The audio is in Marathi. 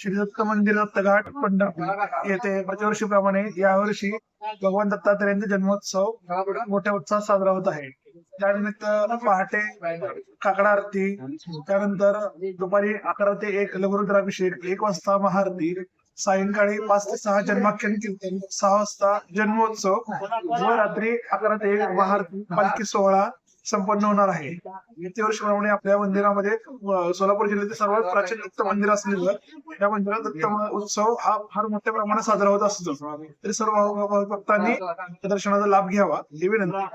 श्री दत्त मंदिर दत्तघाट पंढरपूर येथे प्रतिवर्षीप्रमाणे यावर्षी भगवान दत्तात्रेयांचा जन्मोत्सव मोठ्या उत्साहात साजरा होत आहे. त्यानिमित्त पहाटे काकडा आरती, त्यानंतर दुपारी 11 ते 1 लघुरुद्राभिषेक, 1 वाजता महाआरती, सायंकाळी 5 ते 6 जन्माख्यान कीर्तन, 6 वाजता जन्मोत्सव व रात्री 11 ते 1 महाआरती पालखी सोहळा संपन्न होणार आहे. प्रतिवर्षीप्रमाणे आपल्या मंदिरामध्ये सोलापूर जिल्ह्यातील सर्वात प्राचीन दत्त मंदिर असलेलं या मंदिरात दत्त उत्सव हा फार मोठ्या प्रमाणात साजरा होत असतो. तरी सर्व भक्तांनी त्या दर्शनाचा लाभ घ्यावा ही विनंती.